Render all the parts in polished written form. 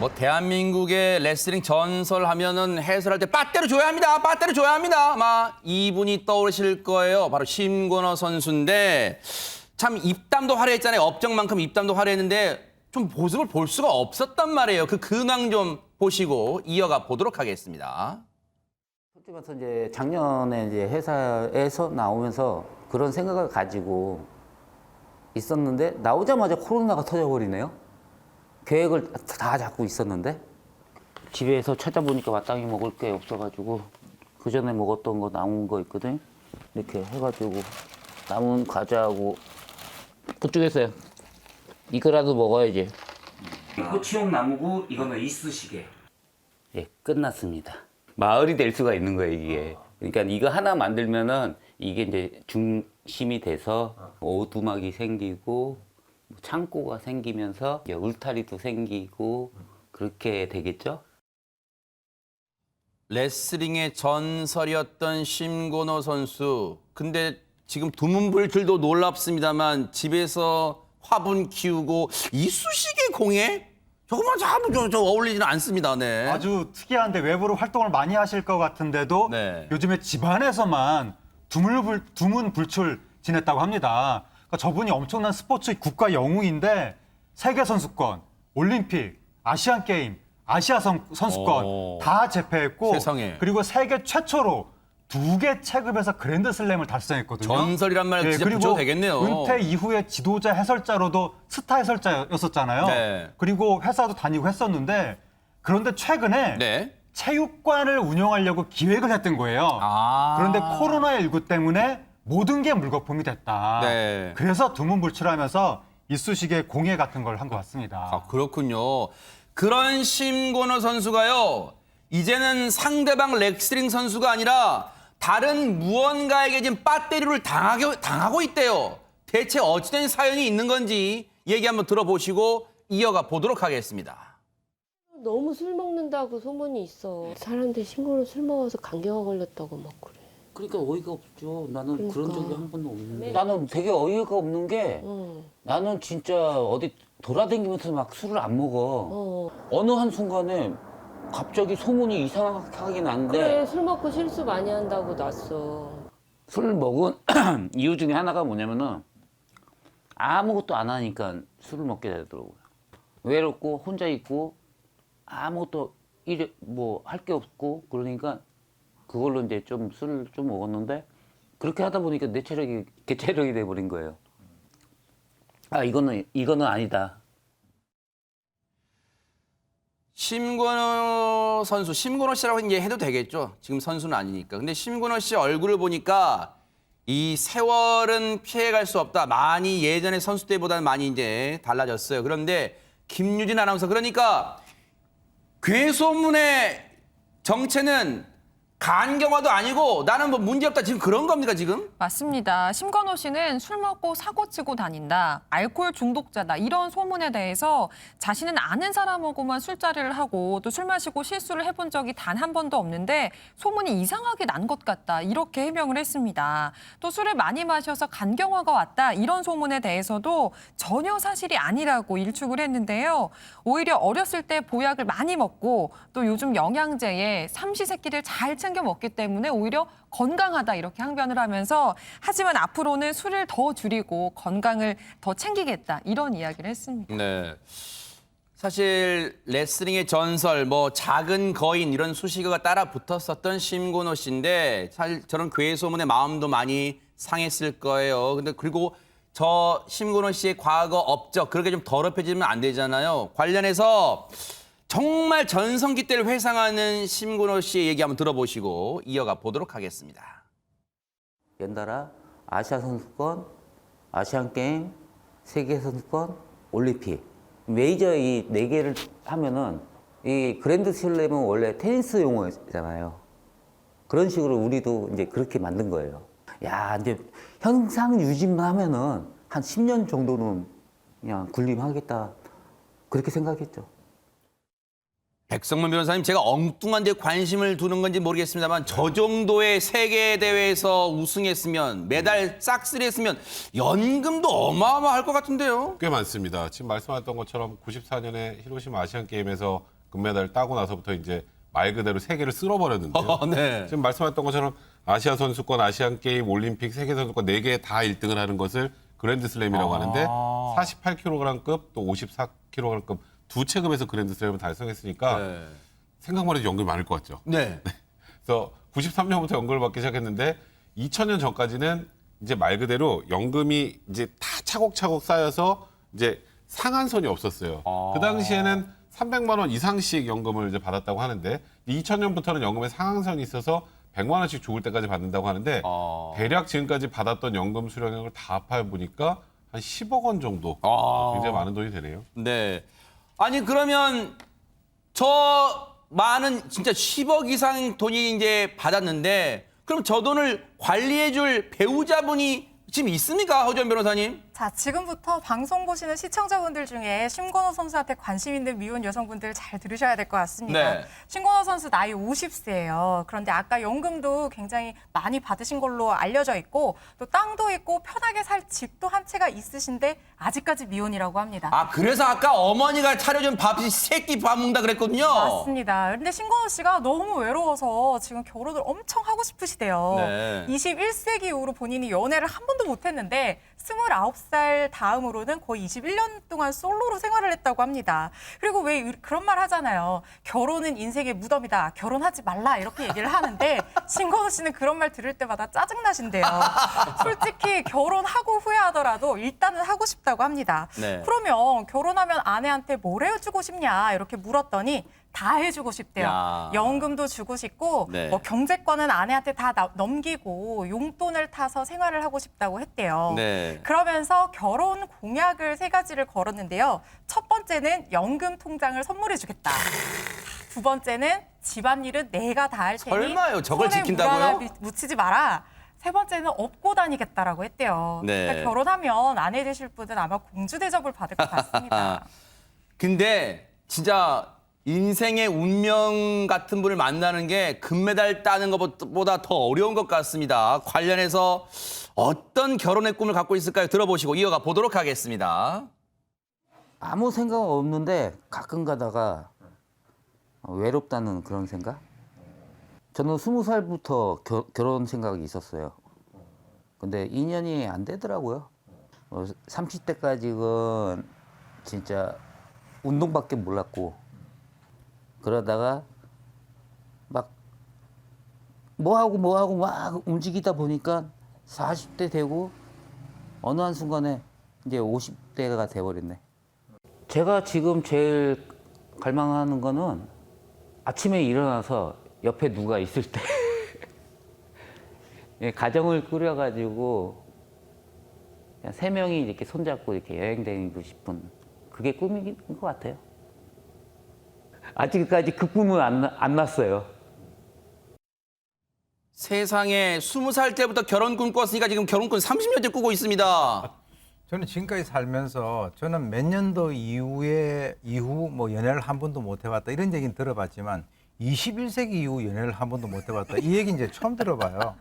뭐 대한민국의 레슬링 전설 하면은 해설할 때 빠떼로 줘야 합니다. 빠떼로 줘야 합니다. 아마 이분이 떠오르실 거예요. 바로 심건호 선수인데 참 입담도 화려했잖아요. 업적만큼 입담도 화려했는데 좀 모습을 볼 수가 없었단 말이에요. 그 근황 좀 보시고 이어가 보도록 하겠습니다. 솔직히 말해서 이제 작년에 이제 회사에서 나오면서 그런 생각을 가지고 있었는데 나오자마자 코로나가 터져버리네요. 계획을 다 잡고 있었는데 집에서 찾아보니까 마땅히 먹을 게 없어가지고 그 전에 먹었던 거 남은 거 있거든. 이렇게 해가지고 남은 과자하고 그쪽에서요. 이거라도 먹어야지. 호치용 나무고 이거는 이쑤시개. 예, 끝났습니다. 마을이 될 수가 있는 거예요, 이게. 그러니까 이거 하나 만들면은 이게 이제 중심이 돼서 오두막이 생기고 창고가 생기면서 울타리도 생기고 그렇게 되겠죠? 레슬링의 전설이었던 심건호 선수. 근데 지금 두문불출도 놀랍습니다만 집에서 화분 키우고 이쑤시개 공예? 저거만 저 어울리지는 않습니다. 네. 아주 특이한데 외부로 활동을 많이 하실 것 같은데도 네. 요즘에 집안에서만 두문불출 지냈다고 합니다. 그러니까 저분이 엄청난 스포츠 국가 영웅인데 세계 선수권, 올림픽, 아시안 게임, 아시아 선수권 오. 다 제패했고 세상에. 그리고 세계 최초로 2개 체급에서 그랜드슬램을 달성했거든요. 전설이란 말 진짜 그리고 붙여도 되겠네요. 은퇴 이후에 지도자 해설자로도 스타 해설자였었잖아요. 네. 그리고 회사도 다니고 했었는데 그런데 최근에 네. 체육관을 운영하려고 기획을 했던 거예요. 아. 그런데 코로나19 때문에 모든 게 물거품이 됐다. 네. 그래서 두문불출하면서 이쑤시개 공예 같은 걸 한 것 같습니다. 아, 그렇군요. 그런 심건호 선수가요. 이제는 상대방 레슬링 선수가 아니라 다른 무언가에게 지금 배터리를 당하고 있대요. 대체 어찌된 사연이 있는 건지 얘기 한번 들어보시고 이어가 보도록 하겠습니다. 너무 술 먹는다고 소문이 있어. 사람들 신고로 술 먹어서 감기가 걸렸다고 막 그래. 그러니까 어이가 없죠. 나는 그런 그러니까. 적이 한 번도 없는데. 네. 나는 되게 어이가 없는 게 응. 나는 진짜 어디 돌아다니면서 막 술을 안 먹어. 어느 한순간에 갑자기 소문이 이상하게 나는데 그래, 술 먹고 실수 많이 한다고 났어. 술 먹은 이유 중에 하나가 뭐냐면은 아무것도 안 하니까 술을 먹게 되더라고요. 외롭고 혼자 있고 아무것도 뭐 할 게 없고 그러니까 그걸로 이제 좀 술을 좀 먹었는데 그렇게 하다 보니까 내 체력이 개체력이 돼버린 거예요. 아 이거는 아니다. 심건호 선수, 심건호 씨라고 이제 해도 되겠죠. 지금 선수는 아니니까. 근데 심건호 씨 얼굴을 보니까 이 세월은 피해갈 수 없다. 많이 예전에 선수 때보다는 많이 이제 달라졌어요. 그런데 김유진 아나운서, 그러니까 괴소문의 정체는 간경화도 아니고 나는 뭐 문제없다. 지금 그런 겁니까, 지금? 맞습니다. 심건호 씨는 술 먹고 사고 치고 다닌다, 알코올 중독자다 이런 소문에 대해서 자신은 아는 사람하고만 술자리를 하고 또 술 마시고 실수를 해본 적이 단 한 번도 없는데 소문이 이상하게 난 것 같다 이렇게 해명을 했습니다. 또 술을 많이 마셔서 간경화가 왔다 이런 소문에 대해서도 전혀 사실이 아니라고 일축을 했는데요. 오히려 어렸을 때 보약을 많이 먹고 또 요즘 영양제에 삼시세끼를 잘 챙겨 먹기 때문에 오히려 건강하다 이렇게 항변을 하면서 하지만 앞으로는 술을 더 줄이고 건강을 더 챙기겠다 이런 이야기를 했습니다. 네. 사실 레슬링의 전설, 뭐 작은 거인 이런 수식어가 따라 붙었었던 심건호 씨인데 사실 저런 괴소문에 마음도 많이 상했을 거예요. 근데 그리고 저 심건호 씨의 과거 업적 그렇게 좀 더럽혀지면 안 되잖아요. 관련해서 정말 전성기 때를 회상하는 심건호 씨의 얘기 한번 들어보시고 이어가 보도록 하겠습니다. 연달아 아시아 선수권, 아시안 게임, 세계 선수권, 올림픽 메이저 이 4개를 하면은 이 그랜드 슬램은 원래 테니스 용어잖아요. 그런 식으로 우리도 이제 그렇게 만든 거예요. 야, 이제 현상 유지만 하면은 한 10년 정도는 그냥 군림하겠다 그렇게 생각했죠. 백성문 변호사님, 제가 엉뚱한 데 관심을 두는 건지 모르겠습니다만 저 정도의 세계 대회에서 우승했으면 메달 싹쓸이 했으면 연금도 어마어마할 것 같은데요. 꽤 많습니다. 지금 말씀하셨던 것처럼 94년에 히로시마 아시안 게임에서 금메달 따고 나서부터 이제 말 그대로 세계를 쓸어버렸는데요. 네. 지금 말씀하셨던 것처럼 아시아 선수권, 아시안 게임, 올림픽, 세계 선수권 4개 다 1등을 하는 것을 그랜드슬램이라고 하는데 48kg급 또 54kg급 두 체급에서 그랜드슬램을 달성했으니까 네. 생각만 해도 연금이 많을 것 같죠. 네. 그래서 93년부터 연금을 받기 시작했는데 2000년 전까지는 이제 말 그대로 연금이 이제 다 차곡차곡 쌓여서 이제 상한선이 없었어요. 그 당시에는 300만 원 이상씩 연금을 이제 받았다고 하는데 2000년부터는 연금에 상한선이 있어서 100만 원씩 죽을 때까지 받는다고 하는데 대략 지금까지 받았던 연금 수령액을 다 합해 보니까 한 10억 원 정도 굉장히 많은 돈이 되네요. 네. 아니 그러면 저 많은 진짜 10억 이상 돈이 이제 받았는데 그럼 저 돈을 관리해줄 배우자분이 지금 있습니까, 허주연 변호사님? 자, 지금부터 방송 보시는 시청자분들 중에 심건호 선수한테 관심 있는 미혼 여성분들 잘 들으셔야 될 것 같습니다. 네. 심건호 선수 나이 50세예요. 그런데 아까 연금도 굉장히 많이 받으신 걸로 알려져 있고 또 땅도 있고 편하게 살 집도 한 채가 있으신데 아직까지 미혼이라고 합니다. 아, 그래서 아까 어머니가 차려준 밥이 새끼 밥 먹는다 그랬거든요. 맞습니다. 그런데 신건호 씨가 너무 외로워서 지금 결혼을 엄청 하고 싶으시대요. 네. 21세기 이후로 본인이 연애를 한 번도 못 했는데 29살 다음으로는 거의 21년 동안 솔로로 생활을 했다고 합니다. 그리고 왜 그런 말 하잖아요. 결혼은 인생의 무덤이다. 결혼하지 말라. 이렇게 얘기를 하는데 신건호 씨는 그런 말 들을 때마다 짜증나신대요. 솔직히 결혼하고 후회하더라도 일단은 하고 싶다고 합니다. 네. 그러면 결혼하면 아내한테 뭘 해주고 싶냐 이렇게 물었더니 다 해주고 싶대요. 야. 연금도 주고 싶고 네. 뭐 경제권은 아내한테 다 넘기고 용돈을 타서 생활을 하고 싶다고 했대요. 네. 그러면서 결혼 공약을 3가지를 걸었는데요. 첫 번째는 연금 통장을 선물해 주겠다. 두 번째는 집안일은 내가 다 할 테니 설마요? 저걸 손에 지킨다고요? 물 하나 묻히지 마라. 세 번째는 업고 다니겠다라고 했대요. 네. 그러니까 결혼하면 아내 되실 분은 아마 공주 대접을 받을 것 같습니다. 근데 진짜 인생의 운명 같은 분을 만나는 게 금메달 따는 것보다 더 어려운 것 같습니다. 관련해서 어떤 결혼의 꿈을 갖고 있을까요? 들어보시고 이어가 보도록 하겠습니다. 아무 생각 없는데 가끔 가다가 외롭다는 그런 생각? 저는 20살부터 결혼 생각이 있었어요. 근데 인연이 안 되더라고요. 30대까지는 진짜 운동밖에 몰랐고 그러다가 막 뭐하고 막 움직이다 보니까 40대 되고 어느 한순간에 이제 50대가 돼버렸네. 제가 지금 제일 갈망하는 거는 아침에 일어나서 옆에 누가 있을 때 예, 가정을 꾸려가지고 그냥 3명이 이렇게 손잡고 이렇게 여행 다니고 싶은 그게 꿈인 것 같아요. 아직까지 그 꿈은 안 났어요. 세상에 20살 때부터 결혼 꿈 꿨으니까 지금 결혼 꿈 30년째 꾸고 있습니다. 저는 지금까지 살면서 저는 몇 년도 이후 뭐 연애를 한 번도 못 해봤다 이런 얘기는 들어봤지만 21세기 이후 연애를 한 번도 못 해봤다 이 얘기 이제 처음 들어봐요.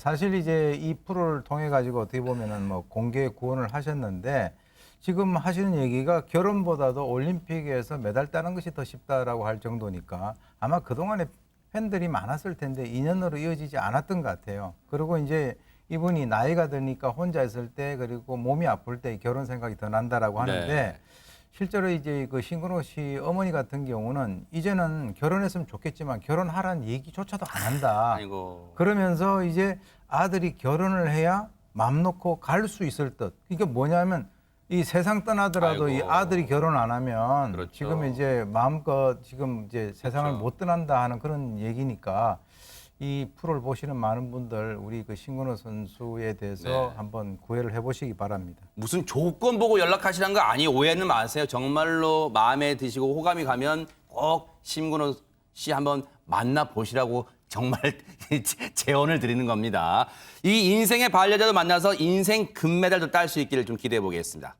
사실 이제 이 프로를 통해 가지고 어떻게 보면은 뭐 공개 구원을 하셨는데 지금 하시는 얘기가 결혼보다도 올림픽에서 메달 따는 것이 더 쉽다라고 할 정도니까 아마 그동안에 팬들이 많았을 텐데 인연으로 이어지지 않았던 것 같아요. 그리고 이제 이분이 나이가 드니까 혼자 있을 때 그리고 몸이 아플 때 결혼 생각이 더 난다라고 하는데 네. 실제로 이제 그 신근호 씨 어머니 같은 경우는 이제는 결혼했으면 좋겠지만 결혼하라는 얘기조차도 안 한다. 아이고. 그러면서 이제 아들이 결혼을 해야 맘 놓고 갈 수 있을 듯. 이게 뭐냐면 이 세상 떠나더라도 이 아이고. 아들이 결혼 안 하면 그렇죠. 지금 이제 마음껏 지금 이제 세상을 그렇죠. 못 떠난다 하는 그런 얘기니까 이 프로를 보시는 많은 분들 우리 그 신근호 선수에 대해서 네. 한번 구애를 해보시기 바랍니다. 무슨 조건 보고 연락하시는 거 아니 오해는 마세요. 정말로 마음에 드시고 호감이 가면 꼭 심근호 씨 한번 만나보시라고 정말 제언을 드리는 겁니다. 이 인생의 반려자도 만나서 인생 금메달도 딸 수 있기를 좀 기대해 보겠습니다.